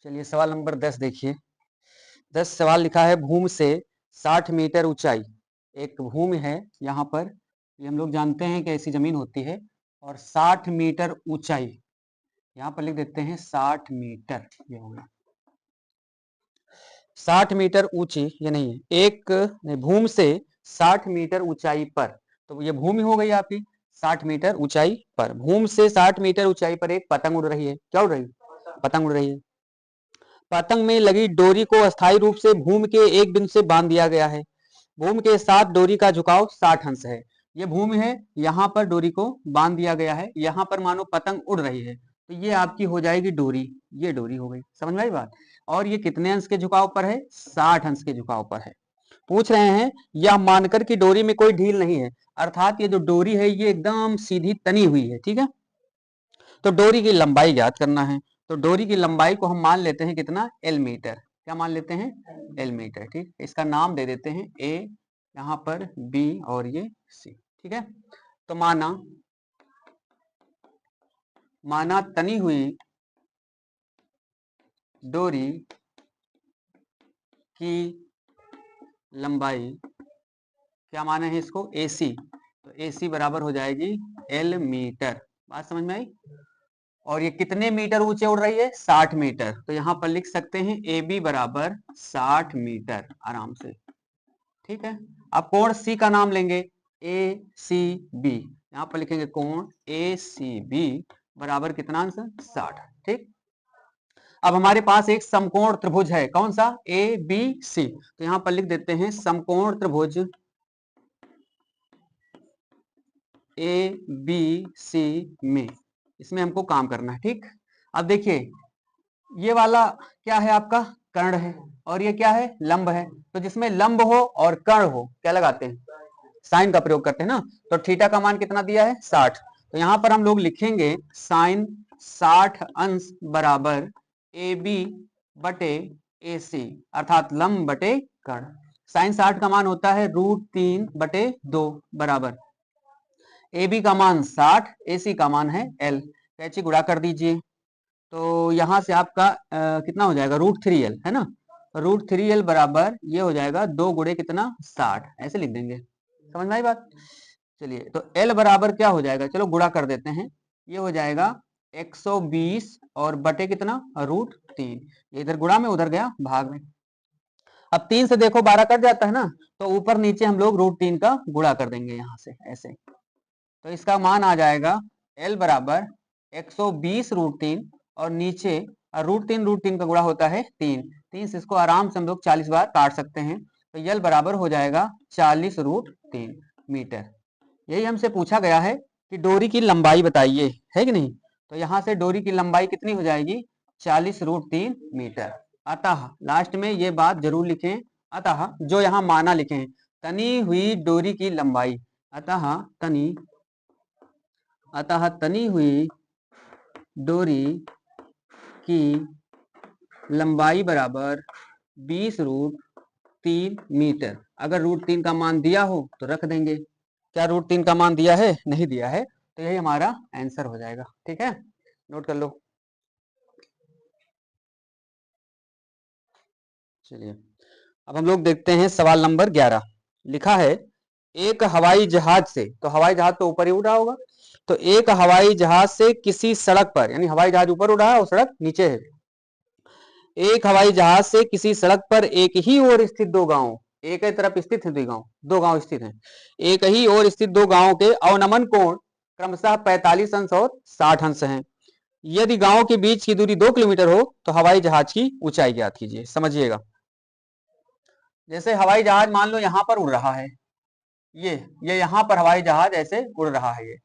चलिए सवाल नंबर 10 देखिए। 10 सवाल लिखा है भूमि से 60 मीटर ऊंचाई। एक भूमि है यहाँ पर, ये हम लोग जानते हैं कि ऐसी जमीन होती है और 60 मीटर ऊंचाई, यहाँ पर लिख देते हैं 60 मीटर। ये होगा 60 मीटर ऊंची, ये नहीं है एक भूमि से 60 मीटर ऊंचाई पर, तो ये भूमि हो गई आपकी 60 मीटर ऊंचाई पर। भूमि से 60 मीटर ऊंचाई पर एक पतंग उड़ रही है। क्या उड़ रही है? पतंग उड़ रही है। पतंग में लगी डोरी को अस्थायी रूप से भूमि के एक बिंदु से बांध दिया गया है। भूमि के साथ डोरी का झुकाव 60 अंश है। ये भूमि है, यहाँ पर डोरी को बांध दिया गया है, यहाँ पर मानो पतंग उड़ रही है, तो ये आपकी हो जाएगी डोरी। ये डोरी हो गई, समझ में आई बात। और ये कितने अंश के झुकाव पर है? 60 अंश के झुकाव पर है। पूछ रहे हैं यह मानकर कि डोरी में कोई ढील नहीं है, अर्थात ये जो डोरी है ये एकदम सीधी तनी हुई है। ठीक है, तो डोरी की लंबाई ज्ञात करना है। तो डोरी की लंबाई को हम मान लेते हैं कितना? L meter. क्या मान लेते हैं? L meter. ठीक, इसका नाम दे देते हैं ए, यहाँ पर बी और ये सी। ठीक है, तो माना तनी हुई डोरी की लंबाई, क्या माने है इसको? एसी, तो एसी बराबर हो जाएगी एल मीटर। बात समझ में आई। और ये कितने मीटर ऊंचे उड़ रही है? 60 मीटर। तो यहां पर लिख सकते हैं ए बी बराबर 60 मीटर आराम से। ठीक है, अब कोण सी का नाम लेंगे, ए सी बी। यहां पर लिखेंगे कोण ए सी बी बराबर कितना अंश? 60। ठीक, अब हमारे पास एक समकोण त्रिभुज है, कौन सा? A B C. तो यहां पर लिख देते हैं समकोण त्रिभुज ए बी सी में, इसमें हमको काम करना है। ठीक, अब देखिए ये वाला क्या है? आपका कर्ण है, और ये क्या है? लंब है। तो जिसमें लंब हो और कर्ण हो, क्या लगाते हैं? साइन का प्रयोग करते हैं ना। तो थीटा का मान कितना दिया है? 60। तो यहां पर हम लोग लिखेंगे साइन 60 अंश बराबर ए बी बटे ए सी, अर्थात लंब बटे कर्ण। साइन 60 का मान होता है √3 बटे 2 बराबर ए बी का मान 60, ए सी का मान है एल। कैची गुणा कर दीजिए, तो यहां से आपका कितना हो जाएगा? √3l है ना। √3l बराबर ये हो जाएगा 2 गुणे कितना? 60। ऐसे लिख देंगे, समझ में आई बात। चलिए, तो l बराबर क्या हो जाएगा? चलो गुणा कर देते हैं। ये हो जाएगा 120 और बटे कितना? √3। ये इधर गुणा में, उधर गया भाग में। अब 3 से देखो 12 कट जाता है ना, तो ऊपर नीचे हम लोग √3 का गुणा कर देंगे यहां से ऐसे। तो इसका मान आ जाएगा l बराबर 120 √3 और नीचे √3 का गुणा होता है 3 से इसको आराम से हम लोग 40 बार काट सकते हैं। तो यल बराबर हो जाएगा 40 √3 मीटर। यही हमसे पूछा गया है कि डोरी की लंबाई बताइए, है कि नहीं। तो यहां से डोरी की लंबाई कितनी हो जाएगी? 40 √3 मीटर। अतः लास्ट में ये बात जरूर लिखें, अतः जो यहाँ माना लिखें, तनी हुई डोरी की लंबाई, अतः तनी हुई डोरी की लंबाई बराबर 20 √3 मीटर। अगर √3 का मान दिया हो तो रख देंगे। क्या √3 का मान दिया है? नहीं दिया है, तो यही हमारा आंसर हो जाएगा। ठीक है, नोट कर लो। चलिए, अब हम लोग देखते हैं सवाल नंबर 11। लिखा है एक हवाई जहाज से, तो हवाई जहाज तो ऊपर ही उड़ा होगा, तो एक हवाई जहाज से किसी सड़क पर, यानी हवाई जहाज ऊपर उड़ा है और सड़क नीचे है। एक हवाई जहाज से किसी सड़क पर एक ही ओर स्थित दो गांव, एक ही तरफ स्थित है दो गांव स्थित हैं, एक ही ओर स्थित दो गांवों के अवनमन कोण क्रमशः 45 अंश और 60 अंश हैं। यदि गांवों के बीच की दूरी 2 किलोमीटर हो तो हवाई जहाज की ऊंचाई ज्ञात कीजिए। समझिएगा, जैसे हवाई जहाज मान लो यहां पर उड़ रहा है, ये यहां पर हवाई जहाज ऐसे उड़ रहा है ये,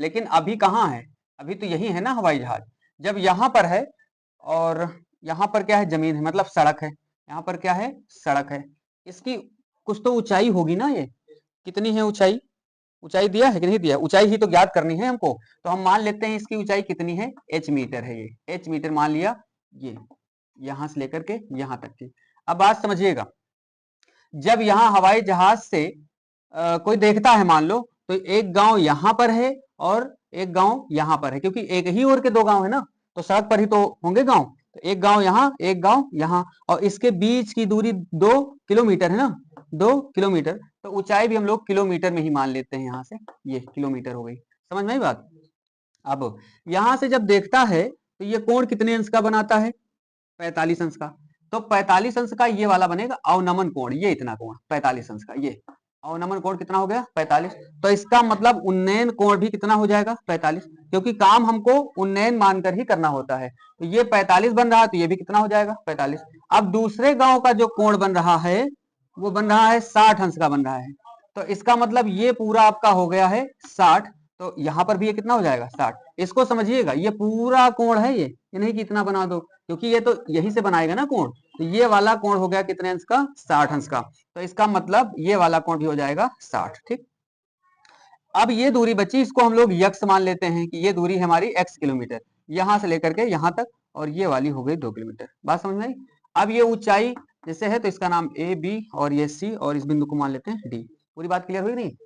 लेकिन अभी कहाँ है? अभी तो यही है ना हवाई जहाज। जब यहां पर है और यहाँ पर क्या है? जमीन है, मतलब सड़क है। यहाँ पर क्या है? सड़क है। इसकी कुछ तो ऊंचाई होगी ना। ये कितनी है ऊंचाई? ऊंचाई दिया है कि नहीं दिया? ऊंचाई ही तो ज्ञात करनी है हमको। तो हम मान लेते हैं इसकी ऊंचाई कितनी है? h मीटर है। ये h मीटर मान लिया, ये यहां से लेकर के यहां तक की। अब बात समझिएगा, जब यहाँ हवाई जहाज से कोई देखता है मान लो, तो एक गांव यहां पर है और एक गांव यहां पर है, क्योंकि एक ही ओर के दो गांव है ना। तो सड़क पर ही तो होंगे गांव, तो एक गांव यहाँ, एक गांव यहाँ, और इसके बीच की दूरी 2 किलोमीटर है ना, 2 किलोमीटर। तो ऊंचाई भी हम लोग किलोमीटर में ही मान लेते हैं, यहाँ से ये किलोमीटर हो गई। समझ में आई बात। अब यहां से जब देखता है तो ये कोण कितने अंश का बनाता है, 45 अंश का। तो 45 अंश का ये वाला बनेगा अवनमन कोण, ये इतना कोण 45 अंश का, ये अवनमन कोण कितना हो गया 45। तो इसका मतलब उन्नयन कोण भी कितना हो जाएगा 45, क्योंकि काम हमको उन्नयन मानकर ही करना होता है। तो ये 45 बन रहा है, तो ये भी कितना हो जाएगा 45। अब दूसरे गांव का जो कोण बन रहा है वो बन रहा है 60 अंश का बन रहा है। तो इसका मतलब ये पूरा आपका हो गया है 60। तो यहाँ पर भी ये कितना हो जाएगा 60। इसको समझिएगा, ये पूरा कोण है, ये नहीं कि इतना बना दो, क्योंकि ये तो यही से बनाएगा ना कोण। तो ये वाला कोण हो गया कितने अंश का 60 अंश का। तो इसका मतलब ये वाला कोण भी हो जाएगा 60। ठीक, अब ये दूरी बची, इसको हम लोग यक्स मान लेते हैं कि ये दूरी है हमारी x किलोमीटर, यहां से लेकर के यहां तक, और ये वाली हो गई 2 किलोमीटर। बात समझ में आई। अब ये ऊंचाई जैसे है तो इसका नाम ए बी और ये सी, और इस बिंदु को मान लेते हैं डी। पूरी बात क्लियर हुई नहीं।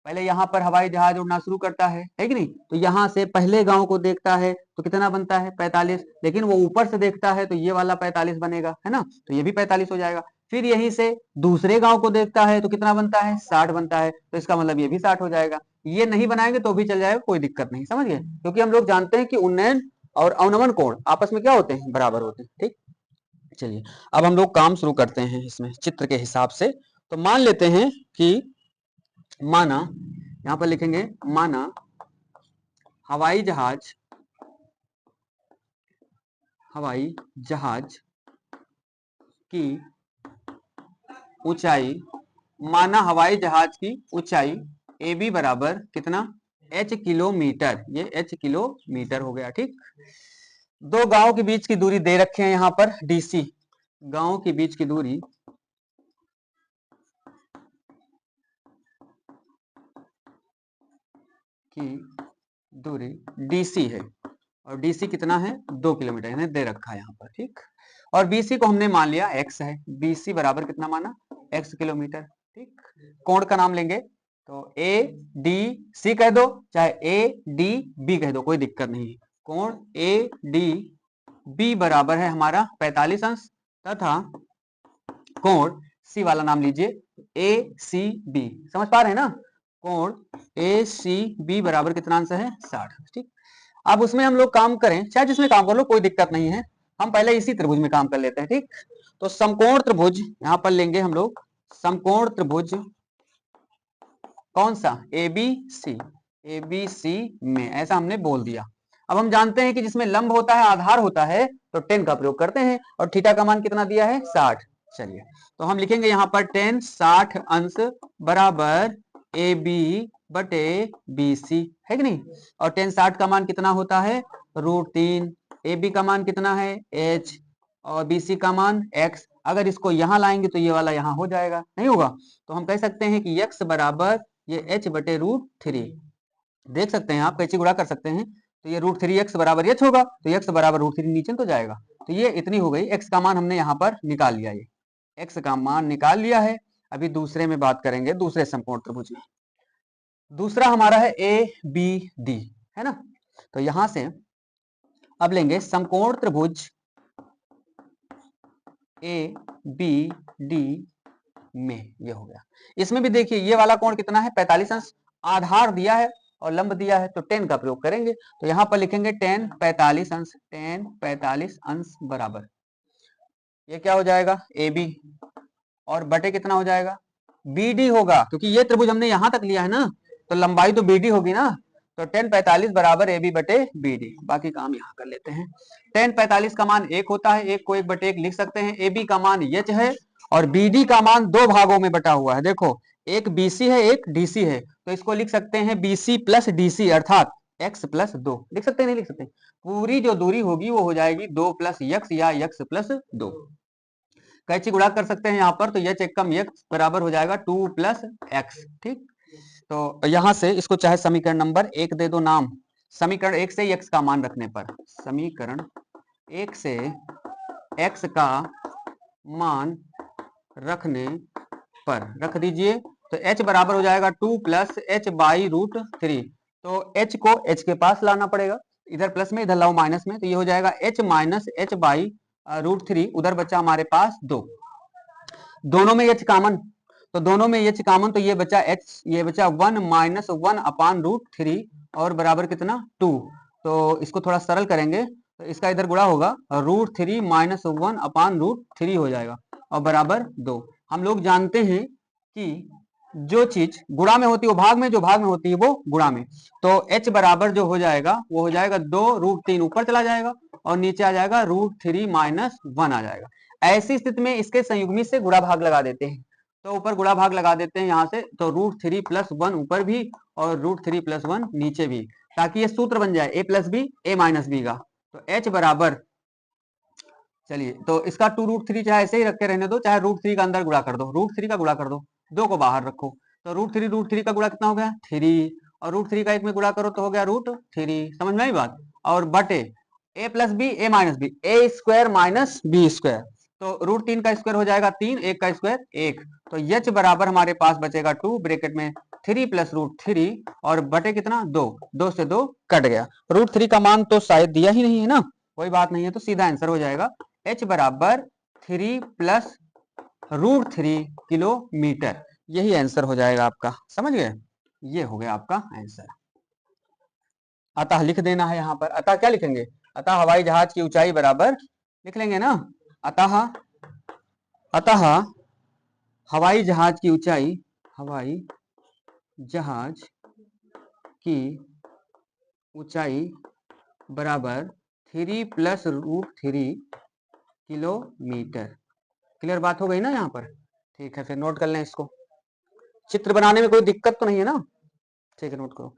पहले यहाँ पर हवाई जहाज उड़ना शुरू करता है कि नहीं, तो यहाँ से पहले गांव को देखता है तो कितना बनता है 45, लेकिन वो ऊपर से देखता है तो ये वाला 45 बनेगा, है ना, तो ये भी 45 हो जाएगा। फिर यहीं से दूसरे गांव को देखता है तो कितना बनता है 60 बनता है, तो इसका मतलब ये भी 60 हो जाएगा। ये नहीं बनाएंगे तो भी चल जाएगा, कोई दिक्कत नहीं, समझ गए, क्योंकि हम लोग जानते हैं कि उन्नयन और अवनमन कोण आपस में क्या होते हैं, बराबर होते हैं। ठीक, चलिए अब हम लोग काम शुरू करते हैं इसमें चित्र के हिसाब से। तो मान लेते हैं कि माना, यहां पर लिखेंगे माना हवाई जहाज की ऊंचाई, माना हवाई जहाज की ऊंचाई ए बी बराबर कितना h किलोमीटर, ये h किलोमीटर हो गया। ठीक, दो गांव के बीच की दूरी दे रखे हैं यहां पर DC, गांव के बीच की दूरी DC है, और DC कितना है 2 किलोमीटर, यानी दे रखा है यहाँ पर। ठीक, और BC को हमने मान लिया x है, BC बराबर कितना माना x किलोमीटर। ठीक, कोण का नाम लेंगे तो ADC कह दो, चाहे ADB कह दो, कोई दिक्कत नहीं है। कोण ADB बराबर है हमारा 45 अंश, तथा कोण C वाला नाम लीजिए ACB। समझ पा रहे हैं ना, कोण ACB बराबर कितना अंश है 60। ठीक, अब उसमें हम लोग काम करें, चाहे जिसमें काम कर लो, कोई दिक्कत नहीं है, हम पहले इसी त्रिभुज में काम कर लेते हैं। ठीक, तो समकोण त्रिभुज यहां पर लेंगे हम लोग, समकोण त्रिभुज कौन सा ABC में, ऐसा हमने बोल दिया। अब हम जानते हैं कि जिसमें लंब होता है, आधार होता है, तो 10 का प्रयोग करते हैं, और थीटा का मान कितना दिया है 60। चलिए तो हम लिखेंगे यहाँ पर 10 60 अंश बराबर AB बटे BC, है कि नहीं, और 10 60 का मान कितना होता है √3, AB का मान कितना है h, और BC का मान x। अगर इसको यहाँ लाएंगे तो ये वाला यहाँ हो जाएगा, नहीं होगा, तो हम कह सकते हैं कि x बराबर ये h बटे √3, देख सकते हैं आप, कैसे गुणा कर सकते हैं, तो ये √3x बराबर h होगा, तो x बराबर √3 नीचे तो जाएगा, तो ये इतनी हो गई। x का मान हमने यहाँ पर निकाल लिया, ये x का मान निकाल लिया है। अभी दूसरे में बात करेंगे, दूसरे समकोण त्रिभुज में। दूसरा हमारा है ABD, है ना, तो यहां से अब लेंगे समकोण त्रिभुज ABD में, ये हो गया। इसमें भी देखिए ये वाला कोण कितना है 45 अंश, आधार दिया है और लंब दिया है, तो 10 का प्रयोग करेंगे, तो यहां पर लिखेंगे 10 45 अंश, 10 45 अंश बराबर, ये क्या हो जाएगा AB, और बटे कितना हो जाएगा BD होगा, क्योंकि ये त्रिभुज हमने यहां तक लिया है ना, तो लंबाई तो BD होगी ना, तो 10 45 बराबर AB बटे BD। बाकी काम यहाँ कर लेते हैं। 10 45 का मान 1 होता है, 1 को 1 बटे 1 लिख सकते हैं। AB का मान h है, और BD का मान दो भागों में बटा हुआ है, देखो एक BC है एक DC है, तो इसको लिख सकते हैं BC प्लस DC, अर्थात x प्लस 2 लिख सकते हैं, नहीं लिख सकते, पूरी जो दूरी होगी वो हो जाएगी 2 प्लस x या x प्लस 2। कैसे गुणा कर सकते हैं यहाँ पर, तो h एकम x बराबर हो जाएगा 2 प्लस x। ठीक, तो यहां से इसको चाहे समीकरण नंबर 1 दे दो नाम, समीकरण 1 से x का मान रखने पर, समीकरण 1 से x का मान रखने पर रख दीजिए, तो h बराबर हो जाएगा 2 प्लस h बाई √3, तो h को h के पास लाना पड़ेगा, इधर प्लस में इधर लाओ माइनस में, तो ये हो जाएगा h माइनस एच बाई √3, उधर बचा हमारे पास 2, दोनों में h कॉमन, तो दोनों में h कॉमन, तो ये बचा h, ये बचा 1 माइनस 1 अपान √3 और बराबर कितना 2, तो इसको थोड़ा सरल करेंगे तो इसका इधर गुणा होगा, √3 माइनस 1 अपान √3 हो जाएगा और बराबर 2। हम लोग जानते हैं कि जो चीज गुणा में होती है वो भाग में, जो भाग में होती है वो गुणा में, तो h बराबर जो हो जाएगा वो हो जाएगा 2 √3 ऊपर चला जाएगा और नीचे आ जाएगा √3 माइनस 1 आ जाएगा। ऐसी स्थिति में इसके संयुग्मी से गुणा भाग लगा देते हैं, तो ऊपर गुणा भाग लगा देते हैं यहाँ से, तो √3 प्लस 1 ऊपर भी और √3 प्लस 1 नीचे भी, ताकि ये सूत्र बन जाए a plus B a minus B का। तो h बराबर, चलिए तो इसका 2√3 चाहे ऐसे ही रखे रहने दो, चाहे √3 का अंदर गुणा कर दो, √3 का गुणा कर दो, 2 को बाहर रखो, तो √3 का गुणा कितना हो गया 3, और √3 का 1 में गुणा करो तो हो गया √3, समझ में आई बात। और बटे a plus B a minus B, a square minus B square, तो √3 का स्क्वायर हो जाएगा 3, 1 का स्क्वायर 1, तो h बराबर हमारे पास बचेगा 2 ब्रैकेट में 3 प्लस √3 और बटे कितना 2, 2 से 2 कट गया, √3 का मान तो शायद दिया ही नहीं है ना, कोई बात नहीं है, तो सीधा आंसर हो जाएगा h बराबर 3 प्लस √3 किलोमीटर, यही आंसर हो जाएगा आपका, समझ गए, ये हो गया आपका आंसर। अतः लिख देना है यहाँ पर, अतः क्या लिखेंगे, अतः हवाई जहाज की ऊंचाई बराबर लिख लेंगे ना, अतः हवाई जहाज की ऊंचाई, हवाई जहाज की ऊंचाई बराबर 3 प्लस √3 किलोमीटर। क्लियर बात हो गई ना यहाँ पर, ठीक है, फिर नोट कर लें इसको, चित्र बनाने में कोई दिक्कत तो नहीं है ना, ठीक है, नोट करो।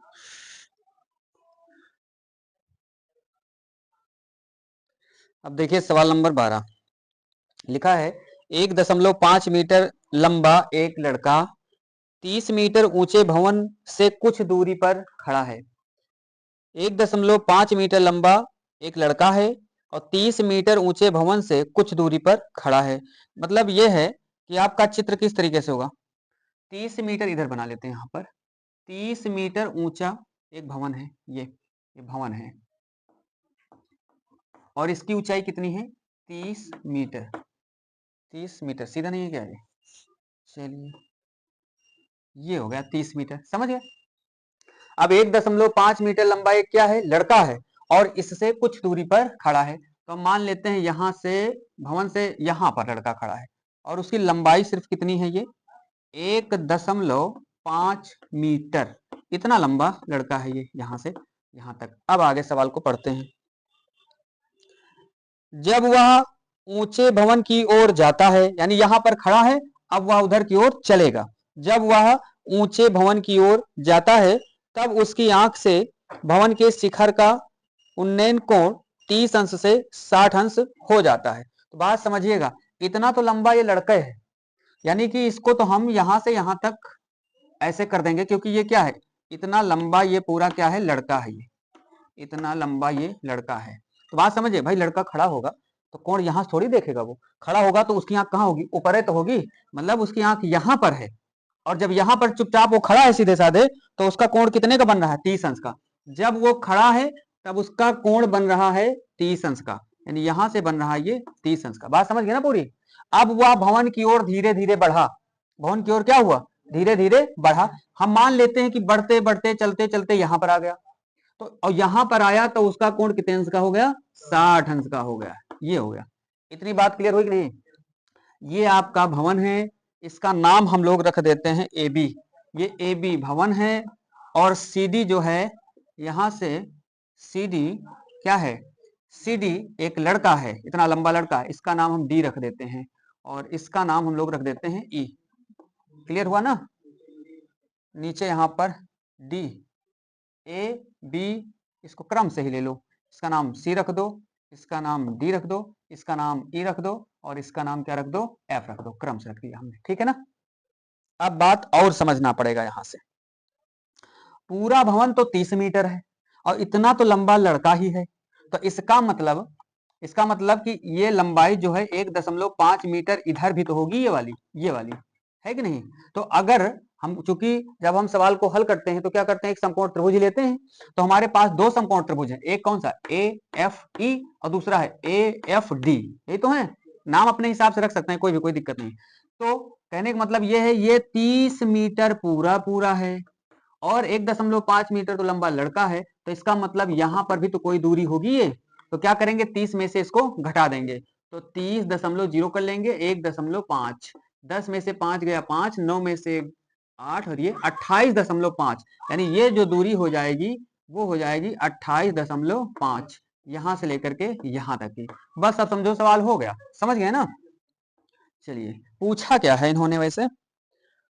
अब देखिए सवाल नंबर 12 लिखा है, 1.5 मीटर लंबा एक लड़का 30 मीटर ऊंचे भवन से कुछ दूरी पर खड़ा है। 1.5 मीटर लंबा एक लड़का है और 30 मीटर ऊंचे भवन से कुछ दूरी पर खड़ा है, मतलब यह है कि आपका चित्र किस तरीके से होगा, 30 मीटर इधर बना लेते हैं, यहाँ पर 30 मीटर ऊंचा एक भवन है, ये भवन है और इसकी ऊंचाई कितनी है 30 मीटर, 30 मीटर सीधा नहीं है क्या ये, चलिए ये हो गया 30 मीटर, समझ गए। अब 1.5 मीटर लंबा एक क्या है लड़का है और इससे कुछ दूरी पर खड़ा है, तो हम मान लेते हैं यहां से भवन से यहां पर लड़का खड़ा है और उसकी लंबाई सिर्फ कितनी है, ये 1.5 मीटर, इतना लंबा लड़का है ये यहां से यहां तक। अब आगे सवाल को पढ़ते हैं, जब वह ऊंचे भवन की ओर जाता है, यानी यहां पर खड़ा है, अब वह उधर की ओर चलेगा, जब वह ऊंचे भवन की ओर जाता है तब उसकी आंख से भवन के शिखर का उन्नयन कोण 30 अंश से 60 अंश हो जाता है। तो बात समझिएगा, इतना तो लंबा ये लड़का है, यानी कि इसको तो हम यहां से यहां तक ऐसे कर देंगे, क्योंकि ये क्या है, इतना लंबा ये पूरा क्या है लड़का है, ये इतना लंबा ये लड़का है। तो बात समझिए भाई, लड़का खड़ा होगा तो कौन यहां से थोड़ी देखेगा, वो खड़ा होगा तो उसकी आंख कहाँ होगी, ऊपर है तो होगी, मतलब उसकी आंख यहां पर है, और जब यहां पर चुपचाप वो खड़ा है सीधे साधे, तो उसका कोण कितने का बन रहा है 30 अंश का, जब वो खड़ा है तब उसका कोण बन रहा है 30 अंश का, यानी यहां से बन रहा है ये 30 अंश का, बात समझ गए ना पूरी। अब वह भवन की ओर धीरे धीरे बढ़ा, भवन की ओर क्या हुआ धीरे धीरे बढ़ा, हम मान लेते हैं कि बढ़ते बढ़ते चलते चलते यहां पर आ गया, तो और यहां पर आया तो उसका कोण कितने अंश का हो गया 60 अंश का हो गया, ये हो गया। इतनी बात क्लियर हुई कि नहीं, ये आपका भवन है, इसका नाम हम लोग रख देते हैं ए बी, ये ए बी भवन है, और सी डी जो है यहां से सी डी क्या है, सी डी एक लड़का है, इतना लंबा लड़का है, इसका नाम हम डी रख देते हैं और इसका नाम हम लोग रख देते हैं ई। क्लियर हुआ ना, नीचे यहां पर डी ए बी, इसको क्रम से ही ले लो, इसका नाम सी रख दो, इसका नाम डी रख दो, इसका नाम ई रख दो और इसका नाम क्या रख दो एफ रख दो, क्रम से रख दिया हमने, ठीक है ना। अब बात और समझना पड़ेगा, यहां से पूरा भवन तो 30 मीटर है और इतना तो लंबा लड़का ही है, तो इसका मतलब कि ये लंबाई जो है 1.5 मीटर इधर भी तो होगी, ये वाली है कि नहीं, तो अगर हम चूंकि जब हम सवाल को हल करते हैं तो क्या करते हैं, एक समकोण त्रिभुज लेते हैं। तो हमारे पास दो समकोण त्रिभुज है, एक कौन सा ए एफ ई और दूसरा है ए एफ डी, यही तो है। नाम अपने हिसाब से रख सकते हैं, कोई दिक्कत नहीं। तो कहने का मतलब ये है, ये 30 मीटर पूरा पूरा है और 1.5 मीटर तो लंबा लड़का है। तो इसका मतलब यहाँ पर भी तो कोई दूरी होगी ये। तो क्या करेंगे, 30 में से इसको घटा देंगे, तो 30.0 कर लेंगे, 1.5, 10 में से 5 गया 5, 9 में से 8 और ये 28.5, यानी ये जो दूरी हो जाएगी वो हो जाएगी 28.5, यहां से लेकर के यहां तक की। बस अब समझो सवाल हो गया, समझ गए ना। चलिए पूछा क्या है इन्होंने, वैसे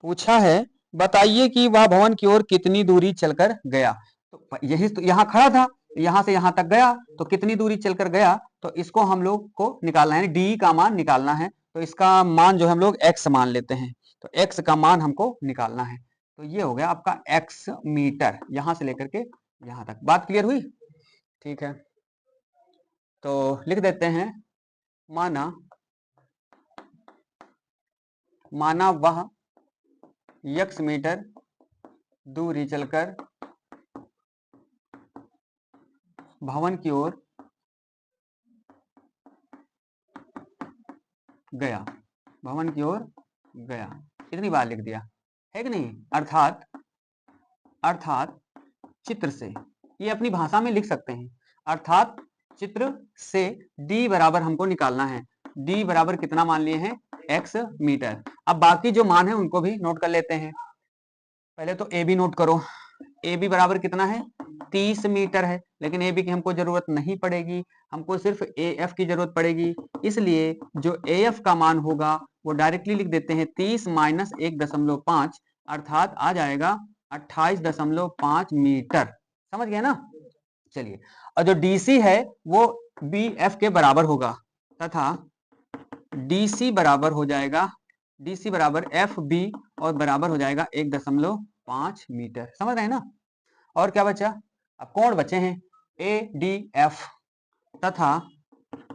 पूछा है बताइए कि वह भवन की ओर कितनी दूरी चलकर गया। तो यही तो यहाँ खड़ा था, यहां से यहां तक गया, तो कितनी दूरी चलकर गया, तो इसको हम लोग को निकालना है, डी का मान निकालना है। तो इसका मान जो हम लोग x मान लेते हैं, तो x का मान हमको निकालना है। तो ये हो गया आपका x मीटर, यहां से लेकर के यहां तक। बात क्लियर हुई? ठीक है, तो लिख देते हैं, माना वह x मीटर दूरी चलकर भवन की ओर गया, भवन की ओर गया, इतनी बार लिख दिया है कि नहीं। अर्थात चित्र से, ये अपनी भाषा में लिख सकते हैं, अर्थात चित्र से d बराबर हमको निकालना है। d बराबर कितना मान लिए हैं, x मीटर। अब बाकी जो मान है उनको भी नोट कर लेते हैं। पहले तो a b नोट करो, ए बी बराबर कितना है, 30 मीटर है, लेकिन ए बी की हमको जरूरत नहीं पड़ेगी, हमको सिर्फ ए एफ की जरूरत पड़ेगी। इसलिए जो ए एफ का मान होगा वो डायरेक्टली लिख देते हैं, 30 माइनस 1.5, अर्थात आ जाएगा 28.5 मीटर। समझ गए ना। चलिए, और जो डीसी है वो बी एफ के बराबर होगा, तथा डीसी बराबर हो जाएगा, डीसी बराबर एफ बी और बराबर हो जाएगा 1.5 मीटर। समझ रहे हैं ना। और क्या बचा, अब कोण बचे हैं ए डी एफ, तथा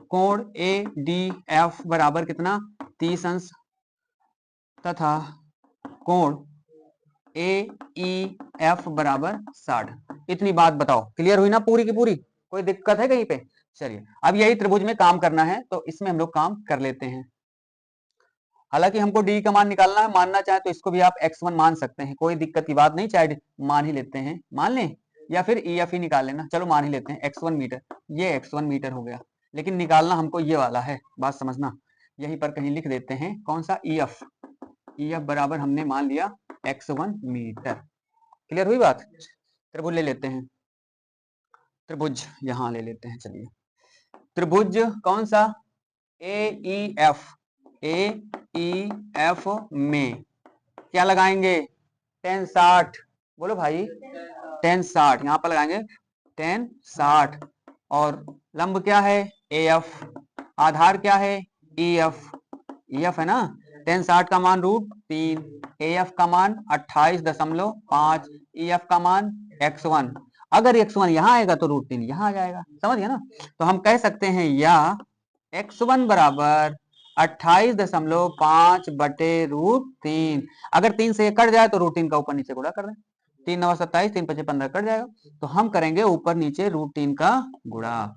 कोण ए डी एफ बराबर कितना, 30 अंश, तथा कोण ए ई एफ बराबर 60। इतनी बात बताओ, क्लियर हुई ना पूरी की पूरी, कोई दिक्कत है कहीं पे। चलिए अब यही त्रिभुज में काम करना है, तो इसमें हम लोग काम कर लेते हैं। हालांकि हमको डी का मान निकालना है, मानना चाहे तो इसको भी आप x1 मान सकते हैं, कोई दिक्कत की बात नहीं, चाहे मान ही लेते हैं, मान लें, या फिर ई एफ ही निकाल लेना, चलो मान ही लेते हैं x1 मीटर। ये x1 मीटर हो गया, लेकिन निकालना हमको ये वाला है, बात समझना। यहीं पर कहीं लिख देते हैं, कौन सा, ई एफ बराबर हमने मान लिया x1 मीटर। क्लियर हुई बात। त्रिभुज ले लेते हैं, त्रिभुज यहां ले लेते हैं। चलिए त्रिभुज कौन सा, ए ई एफ में क्या लगाएंगे, tan 60, बोलो भाई, tan 60 यहाँ पर लगाएंगे, tan 60, और लंब क्या है, ए एफ, आधार क्या है, ई एफ है ना। tan 60 का मान √3, ए एफ का मान 28.5, ई एफ का मान x1। अगर x1 यहाँ आएगा तो √3 यहाँ आ जाएगा, समझ गया ना। तो हम कह सकते हैं या x1 बराबर 28.5 बटे √3। अगर 3 से कट जाए तो √3 का ऊपर नीचे गुणा कर दें, 3 9 27, 3 5 15 कट जाएगा, तो हम करेंगे ऊपर नीचे √3 का गुणा।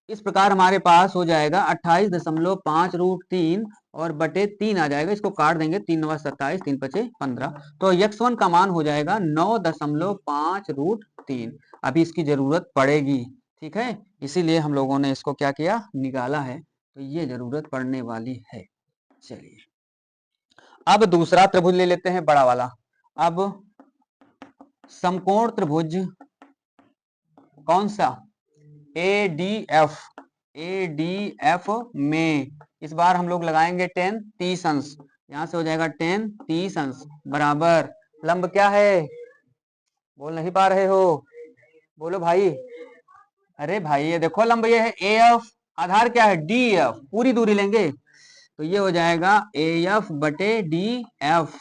इस प्रकार हमारे पास हो जाएगा 28.5 √3 और बटे 3 आ जाएगा, इसको काट देंगे, 3 9 27, 3 5 15, तो x1 का मान हो जाएगा 9.5 √3। अभी इसकी जरूरत पड़ेगी, ठीक है, इसीलिए हम लोगों ने इसको क्या किया, निकाला है, तो ये जरूरत पड़ने वाली है। चलिए अब दूसरा त्रिभुज ले लेते हैं, बड़ा वाला। अब समकोण त्रिभुज कौन सा, ए डी एफ में इस बार हम लोग लगाएंगे tan 30 अंश, यहां से हो जाएगा tan 30 अंश बराबर, लंब क्या है, बोल नहीं पा रहे हो, बोलो भाई। अरे भाई ये देखो लंब ये है ए एफ, आधार क्या है डी एफ, पूरी दूरी लेंगे, तो ये हो जाएगा ए एफ बटे डी एफ।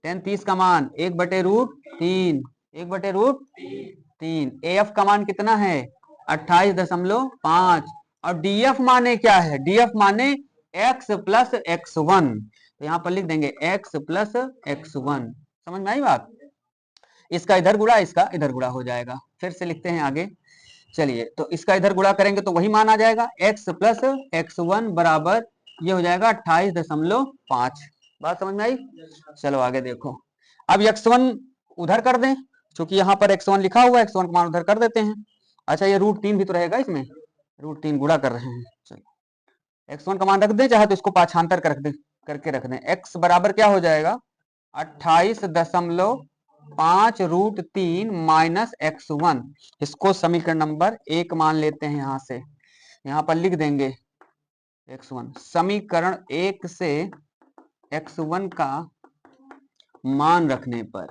tan 30 का मान 1/√3, 1/√3। ए एफ का मान कितना है 28.5, और डी एफ माने क्या है, डी एफ माने x + x1, तो यहाँ पर लिख देंगे x प्लस x1। समझ में आई बात? इसका इधर गुणा इसका इधर गुणा हो जाएगा। फिर से लिखते हैं आगे। चलिए, तो इसका इधर गुणा करेंगे तो वही मान आ जाएगा, x प्लस x1 बराबर ये हो जाएगा 28.5। बात समझ में आई? चलो आगे देखो। अब x1 उधर कर दें, क्योंकि यहाँ पर x1 लिखा हुआ है, x1 का मान उधर कर देते हैं। अच्छा, ये √3 भी तो रहेगा इसमें, √3 गुणा कर रहे हैं। चलो x1 का मान रख दें, चाहे तो इसको पाछांतर करके रख दें। x बराबर क्या हो जाएगा, 28.5 √3 माइनस x1। इसको समीकरण नंबर 1 मान लेते हैं। यहाँ से यहाँ पर लिख देंगे x1। समीकरण 1 से x1 का मान रखने पर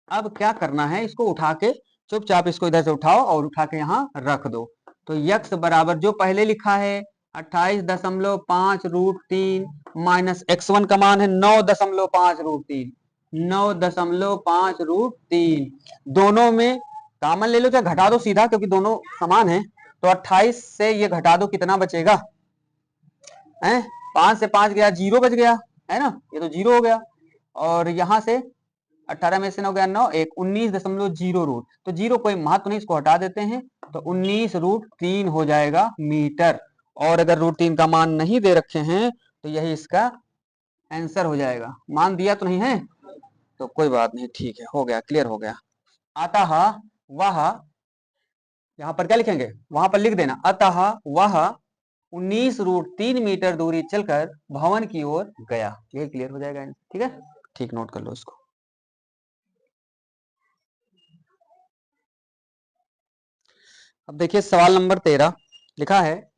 अब क्या करना है, इसको उठा के चुपचाप इसको इधर से उठाओ और उठा के यहाँ रख दो। तो x बराबर जो पहले लिखा है 28.5 √3 माइनस x1 का मान है 9.5 √3, 9.5 √3। दोनों में कॉमन ले लो, चाहे घटा दो सीधा, क्योंकि दोनों समान है। तो 28 से ये घटा दो, कितना बचेगा, है 5 से 5 गया, 0 बच गया, है ना, ये तो 0 हो गया। और यहाँ से 18 में से 9 गया 9, 1 19.0 तो 0 कोई महत्व नहीं, इसको हटा देते हैं। तो 19 √3 हो जाएगा मीटर। और अगर √3 का मान नहीं दे रखे हैं तो यही इसका आंसर हो जाएगा। मान दिया तो नहीं है, तो कोई बात नहीं, ठीक है, हो गया, क्लियर हो गया। अतः वह, यहाँ पर क्या लिखेंगे, वहां पर लिख देना, अतः वह 19 √3 मीटर दूरी चलकर भवन की ओर गया। यही क्लियर हो जाएगा, ठीक है, ठीक, नोट कर लो इसको। अब देखिए सवाल नंबर 13 लिखा है,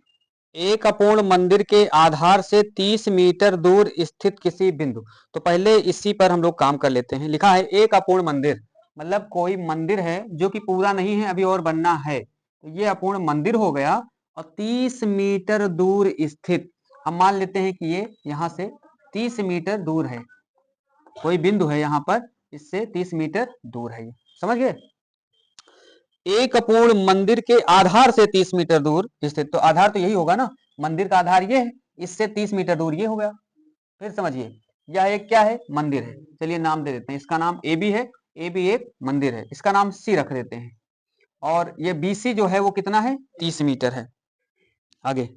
एक अपूर्ण मंदिर के आधार से 30 मीटर दूर स्थित किसी बिंदु। तो पहले इसी पर हम लोग काम कर लेते हैं। लिखा है एक अपूर्ण मंदिर, मतलब कोई मंदिर है जो कि पूरा नहीं है, अभी और बनना है, तो ये अपूर्ण मंदिर हो गया। और 30 मीटर दूर स्थित, हम मान लेते हैं कि ये यहाँ से 30 मीटर दूर है, कोई बिंदु है यहाँ पर, इससे 30 मीटर दूर है, समझ गए। एक अपूर्ण मंदिर के आधार से 30 मीटर दूर स्थित, तो आधार तो यही होगा ना, मंदिर का आधार ये है, इससे 30 मीटर दूर ये हो गया। फिर समझिए, यह एक क्या है, मंदिर है। चलिए नाम दे देते हैं, इसका नाम ए बी है, ए बी एक मंदिर है, इसका नाम सी रख देते हैं। और ये बी सी जो है वो कितना है, 30 मीटर है। आगे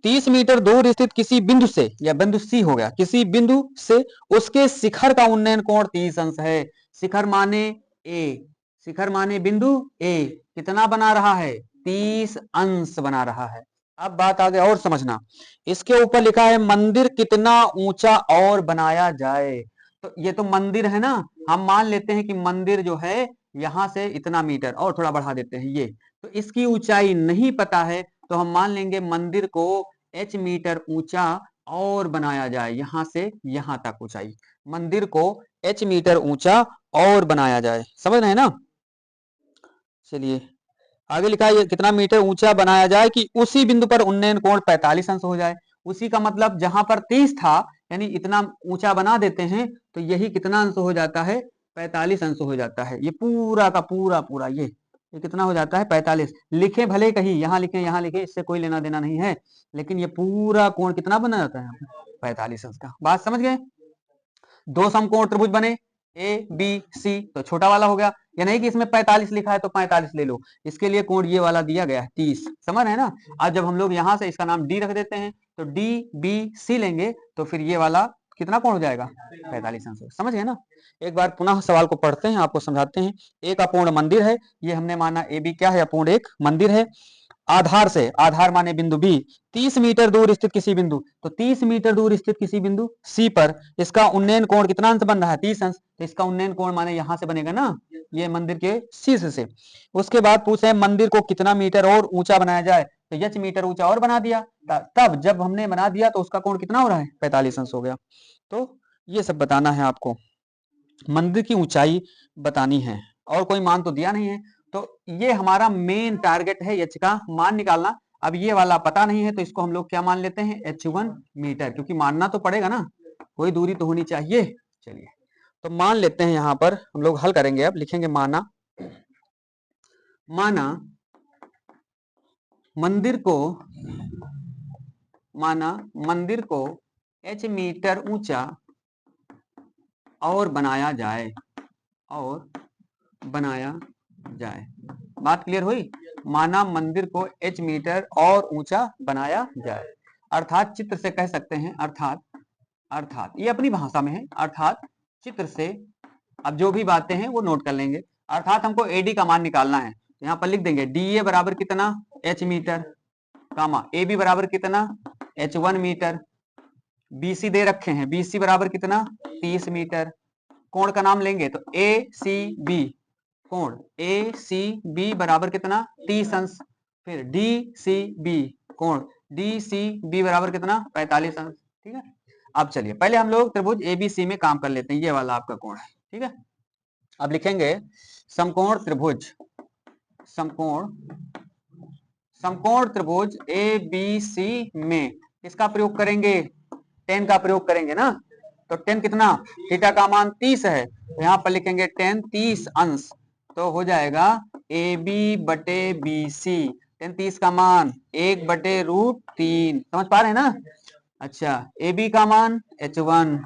30 मीटर दूर स्थित किसी बिंदु से, या बिंदु सी हो गया, किसी बिंदु से उसके शिखर का उन्नयन कोण 30 अंश है। शिखर माने ए, शिखर माने बिंदु ए, कितना बना रहा है, 30 अंश बना रहा है। अब बात आगे और समझना, इसके ऊपर लिखा है मंदिर कितना ऊंचा और बनाया जाए। तो ये तो मंदिर है ना, हम मान लेते हैं कि मंदिर जो है यहां से इतना मीटर, और थोड़ा बढ़ा देते हैं ये, तो इसकी ऊंचाई नहीं पता है, तो हम मान लेंगे मंदिर को h मीटर ऊंचा और बनाया जाए, यहां से यहां तक ऊंचाई, मंदिर को h मीटर ऊंचा और बनाया जाए। समझ रहे हैं ना। चलिए आगे लिखा है कितना मीटर ऊंचा बनाया जाए कि उसी बिंदु पर उन्नयन कोण 45 अंश हो जाए। उसी का मतलब जहां पर 30 था, यानी इतना ऊंचा बना देते हैं, तो यही कितना अंश हो जाता है, 45 अंश हो जाता है। ये पूरा का पूरा पूरा ये कितना हो जाता है, 45। लिखे भले कहीं यहाँ लिखे यहाँ लिखे, इससे कोई लेना देना नहीं है, लेकिन ये पूरा कोण कितना बना जाता है, 45 अंश का। बात समझ गए। दो समकोण त्रिभुज बने ए बी सी, तो छोटा वाला हो गया, या नहीं कि इसमें 45 लिखा है तो 45 ले लो, इसके लिए कोण ये वाला दिया गया है 30। समझ है ना। आज जब हम लोग यहाँ से इसका नाम डी रख देते हैं, तो डी बी सी लेंगे, तो फिर ये वाला कितना कोण हो जाएगा, 45 अंश। समझ गए ना। एक बार पुनः सवाल को पढ़ते हैं, आपको समझाते हैं। एक अपूर्ण मंदिर है, ये हमने माना ए बी क्या है, अपूर्ण एक मंदिर है। आधार से, आधार माने बिंदु बी, 30 मीटर दूर स्थित किसी बिंदु, तो 30 मीटर दूर स्थित किसी बिंदु सी पर इसका उन्नयन कोण कितना अंश बन रहा है, 30 अंश। तो इसका उन्नयन कोण माने यहां से बनेगा ना, ये मंदिर के शीर्ष से। उसके बाद पूछे मंदिर को कितना मीटर और ऊंचा बनाया जाए, तो h मीटर ऊंचा और बना दिया। तब जब हमने बना दिया तो उसका कोण कितना हो रहा है, 45 अंश हो गया। तो ये सब बताना है आपको, मंदिर की ऊंचाई बतानी है, और कोई मान तो दिया नहीं है। तो ये हमारा मेन टारगेट है, h का मान निकालना। अब ये वाला पता नहीं है, तो इसको हम लोग क्या मान लेते हैं, h1 मीटर, क्योंकि मानना तो पड़ेगा ना, कोई दूरी तो होनी चाहिए। चलिए तो मान लेते हैं, यहां पर हम लोग हल करेंगे। अब लिखेंगे माना, माना मंदिर को, माना मंदिर को h मीटर ऊंचा और बनाया जाए, और बनाया जाए। बात क्लियर हुई? माना मंदिर को h मीटर और ऊंचा बनाया जाए, अर्थात चित्र से कह सकते हैं, अर्थात ये अपनी भाषा में है, अर्थात चित्र से, अब जो भी बातें हैं वो नोट कर लेंगे। अर्थात हमको AD का मान निकालना है, तो यहाँ पर लिख देंगे DA बराबर कितना, h मीटर, कामा AB बराबर कितना, h1 मीटर, BC दे रखे हैं, BC बराबर कितना, 30 मीटर। कोण का नाम लेंगे तो ACB, कोण ACB बराबर कितना, 30 अंश। फिर DCB, कोण DCB बराबर कितना, 45 अंश। ठीक है, अब चलिए पहले हम लोग त्रिभुज ABC में काम कर लेते हैं, ये वाला आपका कोण है। ठीक है, अब लिखेंगे समकोण त्रिभुज, समकोण त्रिभुज ABC में किसका प्रयोग करेंगे, tan का प्रयोग करेंगे ना। तो tan कितना, थीटा का मान 30 है, तो यहाँ पर लिखेंगे tan 30 अंश, तो हो जाएगा AB बटे BC, tan 30 का मान 1/√3, समझ पा रहे हैं ना। अच्छा, AB का मान h1,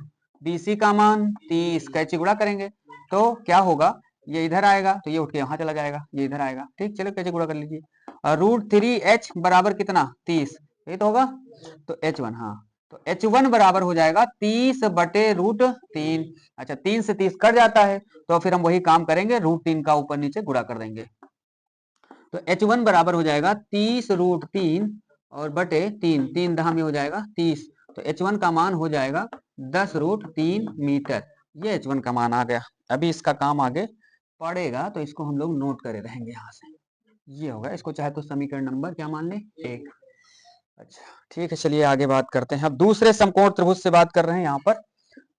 BC का मान 30, कैची गुणा करेंगे तो क्या होगा, ये इधर आएगा तो ये उठ के वहां चला जाएगा, ये इधर आएगा। ठीक, चलो कैची गुणा कर लीजिए, और √3h बराबर कितना, 30, ये तो होगा, तो h1, हाँ, तो h1 बराबर हो जाएगा 30/√3। अच्छा, 3 से 30 कट जाता है, तो फिर हम वही काम करेंगे, √3 का ऊपर नीचे गुणा कर देंगे, तो h1 बराबर हो जाएगा 30√3 और बटे 3, 3 दहा में हो जाएगा 30, तो h1 का मान हो जाएगा 10√3 मीटर। ये h1 का मान आ गया। अभी इसका काम आगे पड़ेगा, तो इसको हम लोग नोट करे रहेंगे यहाँ से, ये होगा, इसको चाहे तो समीकरण नंबर क्या मान ले, 1। अच्छा ठीक है, चलिए आगे बात करते हैं। अब दूसरे समकोण त्रिभुज से बात कर रहे हैं। यहाँ पर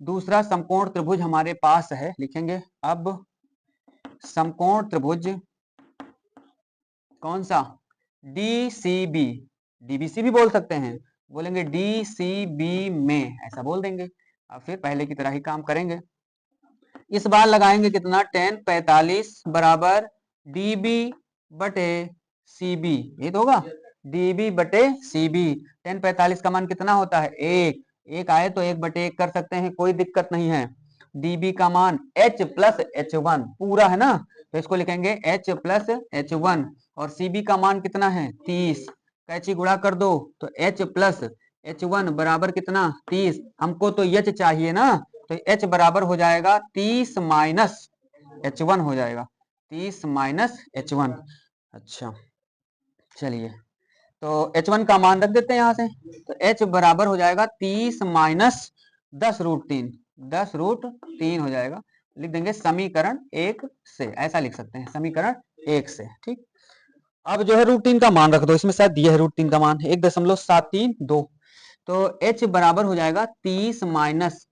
दूसरा समकोण त्रिभुज हमारे पास है, लिखेंगे अब समकोण त्रिभुज कौन सा, DCB, DBC भी बोल सकते हैं, बोलेंगे DCB में, ऐसा बोल देंगे। अब फिर पहले की तरह ही काम करेंगे, इस बार लगाएंगे कितना, tan 45 बराबर DB बटे CB, ये तो होगा DB बटे CB। tan 45 का मान कितना होता है, 1, 1 आए तो 1/1 कर सकते हैं, कोई दिक्कत नहीं है। DB का मान H प्लस H1 पूरा है ना, तो इसको लिखेंगे H प्लस H1, और CB का मान कितना है, 30, कैची गुणा कर दो, तो H प्लस H1 बराबर कितना, 30, हमको तो H चाहिए ना, तो H बराबर हो जाएगा 30 माइनस H1 हो जाएगा, 30 माइनस H1। अच्छा चलिए, तो H1 का मान रख देते हैं यहाँ से, तो H बराबर हो जाएगा 30 माइनस 10√3, 10√3 हो जाएगा, लिख देंगे समीकरण 1 से, ऐसा लिख सकते हैं समीकरण 1 से। ठीक, अब जो है √3 का मान रख दो, इसमें शायद दिया है √3 का मान 1.732, तो H बराबर हो जाएगा 30 माइनस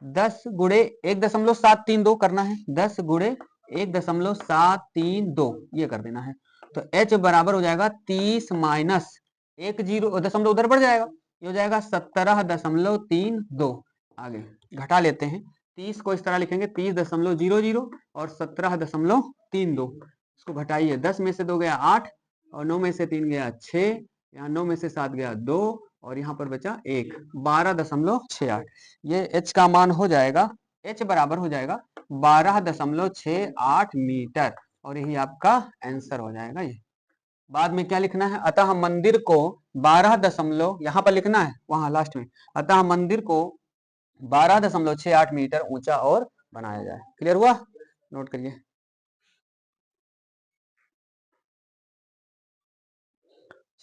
10 गुणे 1.732 करना है, 10 गुणे 1.732 ये कर देना है, तो H बराबर हो जाएगा 30 माइनस 1 0 दशमलव उधर बढ़ जाएगा, ये हो जाएगा 17.32। आगे घटा लेते हैं, 30 को इस तरह लिखेंगे 30.00 और 17.32, इसको घटाइए, 10 में से 2 गया 8, और 9 में से 3 गया 6, यहाँ 9 में से 7 गया 2, और यहाँ पर बचा 1, 12.68। ये H का मान हो जाएगा, H बराबर हो जाएगा 12.68 मीटर, और यही आपका आंसर हो जाएगा। ये बाद में क्या लिखना है, अतः मंदिर को 12 यहाँ पर लिखना है, वहां लास्ट में, अतः मंदिर को 12.68 मीटर ऊंचा और बनाया जाए। क्लियर हुआ, नोट करिए।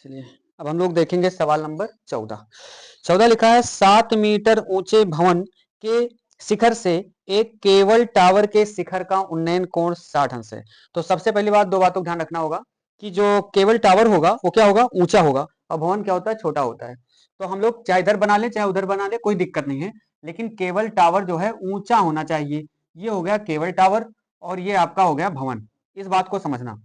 चलिए अब हम लोग देखेंगे सवाल नंबर 14 लिखा है 7 मीटर ऊंचे भवन के शिखर से एक केबल टावर के शिखर का उन्नयन कोण 60 अंश है। तो सबसे पहली बात, दो बातों का ध्यान रखना होगा कि जो केबल टावर होगा वो क्या होगा, ऊंचा होगा, और भवन क्या होता है, छोटा होता है। तो हम लोग चाहे इधर बना ले चाहे उधर बना ले, कोई दिक्कत नहीं है, लेकिन केबल टावर जो है ऊंचा होना चाहिए। ये हो गया केबल टावर, और ये आपका हो गया भवन। इस बात को समझना,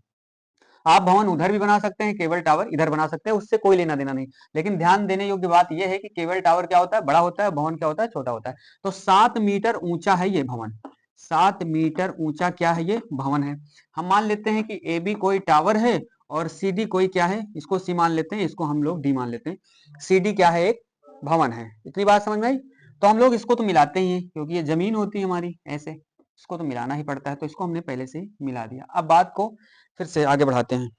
आप भवन उधर भी बना सकते हैं, केबल टावर इधर बना सकते हैं, उससे कोई लेना देना नहीं, लेकिन ध्यान देने योग्य बात यह है कि केबल टावर क्या होता है, बड़ा होता है, भवन क्या होता है, छोटा होता है। तो 7 मीटर ऊंचा है ये भवन, 7 मीटर ऊंचा क्या है, ये भवन है। हम मान लेते हैं कि AB कोई टावर है और CD कोई क्या है, इसको C मान लेते हैं, इसको हम लोग D मान लेते हैं। CD क्या है, एक भवन है। इतनी बात समझ में आई। तो हम लोग इसको तो मिलाते ही हैं क्योंकि ये जमीन होती है हमारी, ऐसे इसको तो मिलाना ही पड़ता है, तो इसको हमने पहले से ही मिला दिया। अब बात को फिर से आगे बढ़ाते हैं।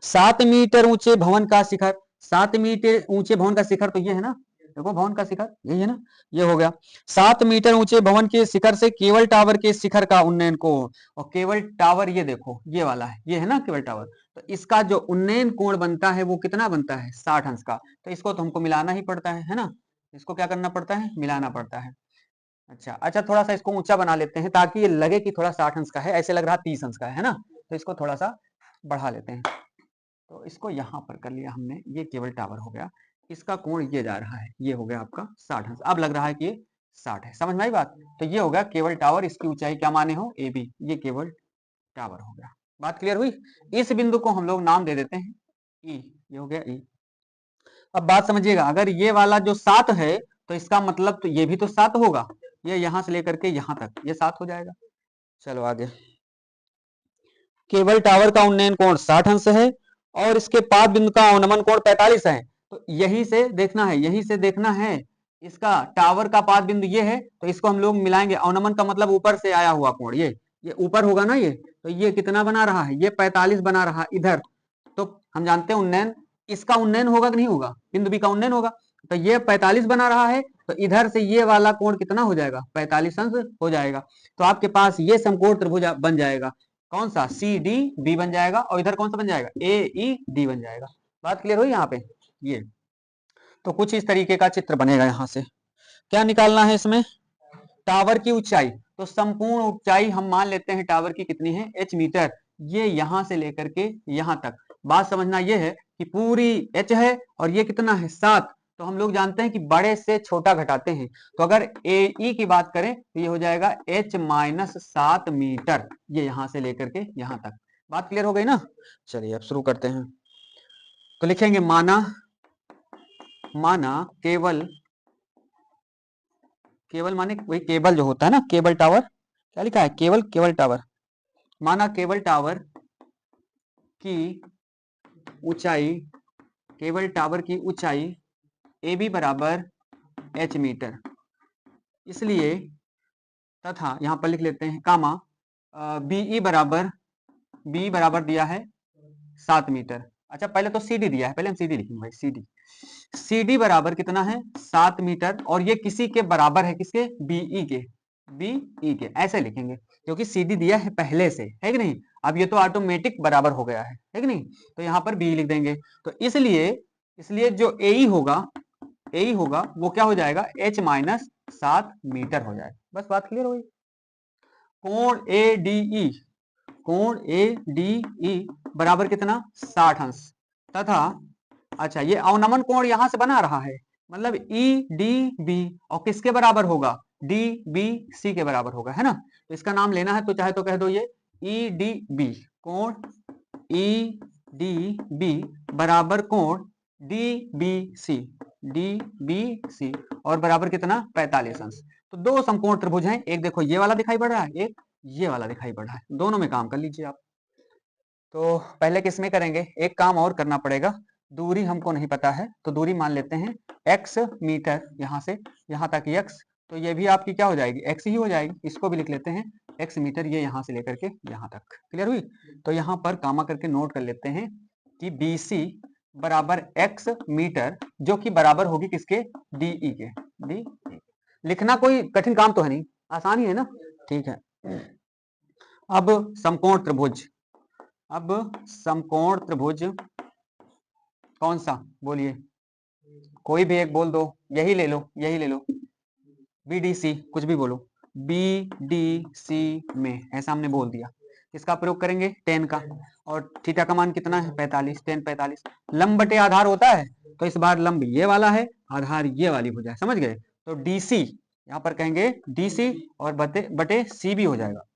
7 मीटर ऊंचे भवन का शिखर, 7 मीटर ऊंचे भवन का शिखर तो ये है ना, देखो भवन का शिखर यही है ना, ये हो गया। 7 मीटर ऊंचे भवन के शिखर से केबल टावर के शिखर का उन्नयन कोण, और केबल टावर ये देखो ये वाला है, ये है ना केबल टावर, तो इसका जो उन्नयन कोण बनता है वो कितना बनता है, 60 अंश का। तो इसको तो हमको मिलाना ही पड़ता है ना, इसको क्या करना पड़ता है, मिलाना पड़ता है। अच्छा अच्छा, थोड़ा सा इसको ऊंचा बना लेते हैं ताकि ये लगे कि थोड़ा 60 अंश का है, ऐसे लग रहा 30 अंश का है ना, तो इसको थोड़ा सा बढ़ा लेते हैं। तो इसको यहां पर कर लिया हमने, ये केबल टावर हो गया, इसका कोण ये जा रहा है, ये हो गया आपका 60 अंश। अब लग रहा है कि ये 60 है, समझ में आई बात। तो ये हो गया केबल टावर, इसकी ऊंचाई क्या माने हो, ए बी, ये केबल टावर हो गया। बात क्लियर हुई। इस बिंदु को हम लोग नाम दे देते हैं ई, ये हो गया ई। अब बात समझिएगा, अगर ये वाला जो 7 है तो इसका मतलब तो ये भी तो 7 होगा, ये यहां से लेकर के यहां तक ये 7 हो जाएगा। चलो आगे। केबल टावर का उन्नयन कोण 60 अंश है और इसके पाद बिंदु का अवनमन कोण 45 है। तो यहीं से देखना है, यहीं से देखना है, इसका टावर का पाद बिंदु ये है, तो इसको हम लोग मिलाएंगे। अवनमन का मतलब ऊपर से आया हुआ कोण, ये ऊपर होगा ना, ये तो ये कितना बना रहा है, ये 45 बना रहा इधर। तो हम जानते हैं उन्नयन, इसका उन्नयन होगा कि नहीं होगा, बिंदु बी का उन्नयन होगा। तो ये 45 बना रहा है, तो इधर से ये वाला कोण कितना हो जाएगा, 45 अंश हो जाएगा। तो आपके पास ये समकोण त्रिभुज बन जाएगा, कौन सा, सी डी बी बन जाएगा, और इधर कौन सा बन जाएगा, ए ई डी बन जाएगा। बात क्लियर हुई यहाँ पे। ये तो कुछ इस तरीके का चित्र बनेगा। यहाँ से क्या निकालना है इसमें, टावर की ऊंचाई। तो संपूर्ण ऊंचाई हम मान लेते हैं टावर की कितनी है, h मीटर, ये यहां से लेकर के यहां तक। बात समझना ये है कि पूरी h है और ये कितना है 7। तो हम लोग जानते हैं कि बड़े से छोटा घटाते हैं, तो अगर ए की बात करें तो ये हो जाएगा h माइनस 7 मीटर, ये यहां से लेकर के यहां तक। बात क्लियर हो गई ना। चलिए अब शुरू करते हैं। तो लिखेंगे माना, माना केवल, केवल माने वही केबल जो होता है ना, केबल टावर, क्या लिखा है, केवल केबल टावर। माना केबल टावर की ऊंचाई, केबल टावर की ऊंचाई ए बी बराबर h मीटर, इसलिए तथा यहां पर लिख लेते हैं कामा बीई बराबर, बी बराबर दिया है 7 मीटर। अच्छा पहले तो सी डी दिया है, पहले हम सी डी लिखेंगे भाई, सी डी, सी डी बराबर कितना है 7 मीटर, और ये किसी के बराबर है, किसके, बीई के, बीई के, ऐसे लिखेंगे क्योंकि सी डी दिया है पहले से, है कि नहीं। अब ये तो ऑटोमेटिक बराबर हो गया है कि नहीं, तो यहाँ पर बी लिख देंगे। तो इसलिए, इसलिए जो ए होगा, ए होगा वो क्या हो जाएगा, h माइनस 7 मीटर हो जाएगा। बस बात क्लियर हुई। कोण ए डी ई, कोण ए डी ई बराबर कितना, 60 अंश, तथा अच्छा ये अवनमन कोण यहां से बना रहा है, मतलब ई डी बी, और किसके बराबर होगा, डी बी सी के बराबर होगा, है ना। तो इसका नाम लेना है तो चाहे तो कह दो ये ई डी बी, कोण ई डी बी बराबर कोण D B C, D B C, और बराबर कितना, 45 अंश। तो दो समकोण त्रिभुज हैं, एक देखो ये वाला दिखाई पड़ रहा है, एक ये वाला दिखाई पड़ रहा है, दोनों में काम कर लीजिए आप। तो पहले किस में करेंगे, एक काम और करना पड़ेगा, दूरी हमको नहीं पता है, तो दूरी मान लेते हैं x मीटर, यहां से यहां तक x, तो ये भी आपकी क्या हो जाएगी, x ही हो जाएगी। इसको भी लिख लेते हैं x मीटर, ये यहां से लेकर के यहां तक। क्लियर हुई। तो यहां पर कामा करके नोट कर लेते हैं कि BC बराबर x मीटर, जो कि बराबर होगी किसके, DE के, डी। लिखना कोई कठिन काम तो है नहीं, आसान ही है ना, ठीक है। अब समकोण त्रिभुज, अब समकोण त्रिभुज कौन सा, बोलिए, कोई भी एक बोल दो, यही ले लो, यही ले लो, BDC, कुछ भी बोलो, BDC में ऐसा हमने बोल दिया। इसका प्रयोग करेंगे tan का, और थीटा का मान कितना है 45, tan 45। लंब बटे आधार होता है, तो इस बार लंब ये वाला है, आधार ये वाली हो जाए, समझ गए। तो DC यहाँ पर कहेंगे DC, और बटे बटे C भी हो जाएगा।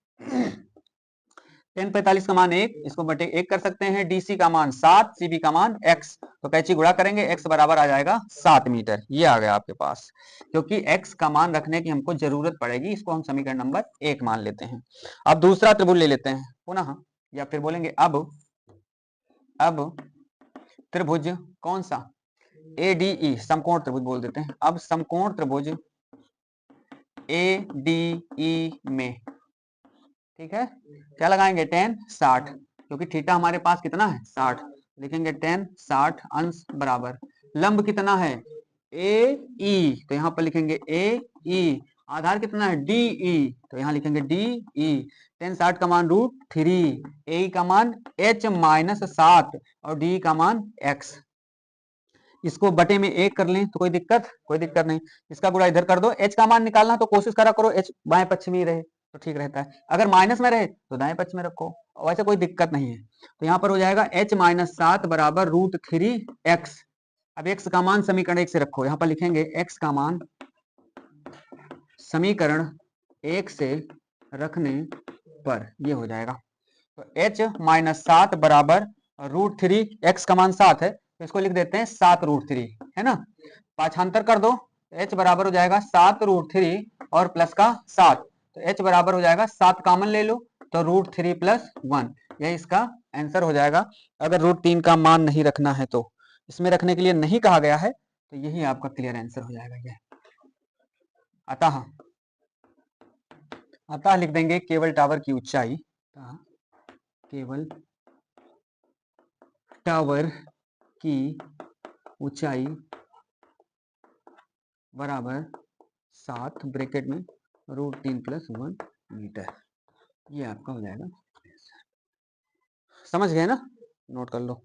tan 45 का मान 1, इसको बटे 1 कर सकते हैं, DC का मान 7, CB का मान x, तो कैची गुणा करेंगे, x बराबर आ जाएगा 7 मीटर, ये आ गया आपके पास, क्योंकि x का मान रखने की हमको जरूरत पड़ेगी, इसको हम समीकरण नंबर 1 मान लेते हैं। अब दूसरा त्रिभुज ले लेते हैं पुनः, या फिर बोलेंगे अब त्रिभुज कौन सा, ADE समकोण त्रिभुज बोल देते हैं। अब समकोण त्रिभुज ADE में, ठीक है, क्या लगाएंगे, tan 60, क्योंकि थीटा हमारे पास कितना है 60, लिखेंगे tan 60 अंश बराबर लंब कितना है AE, तो यहाँ पर लिखेंगे AE, आधार कितना है DE, तो यहाँ लिखेंगे DE, tan 60 का मान √3, AE का मान h माइनस 7 और DE का मान x। इसको बटे में 1 कर लें तो कोई दिक्कत नहीं, इसका गुणा इधर कर दो। h का मान निकालना तो कोशिश करा करो h बाएं पक्ष में ही रहे तो ठीक रहता है, अगर माइनस में रहे तो दाएं पक्ष में रखो, वैसे कोई दिक्कत नहीं है। तो यहाँ पर हो जाएगा h माइनस 7 बराबर √3x। अब x का मान समीकरण 1 से रखो, यहाँ पर लिखेंगे x का मान समीकरण 1 से रखने पर ये हो जाएगा, तो h माइनस 7 बराबर √3, x का मान 7 है तो इसको लिख देते हैं 7√3, है ना, पाछांतर कर दो, h बराबर हो जाएगा 7√3 और प्लस का 7, तो h बराबर हो जाएगा 7 कॉमन ले लो तो √3 प्लस 1, यही इसका आंसर हो जाएगा। अगर √3 का मान नहीं रखना है तो, इसमें रखने के लिए नहीं कहा गया है, तो यही आपका क्लियर आंसर हो जाएगा। ये अतः लिख देंगे केवल टावर की ऊंचाई, केवल टावर की ऊंचाई बराबर 7 ब्रैकेट में √3 प्लस 1 मीटर, ये आपका हो जाएगा। समझ गए ना, नोट कर लो।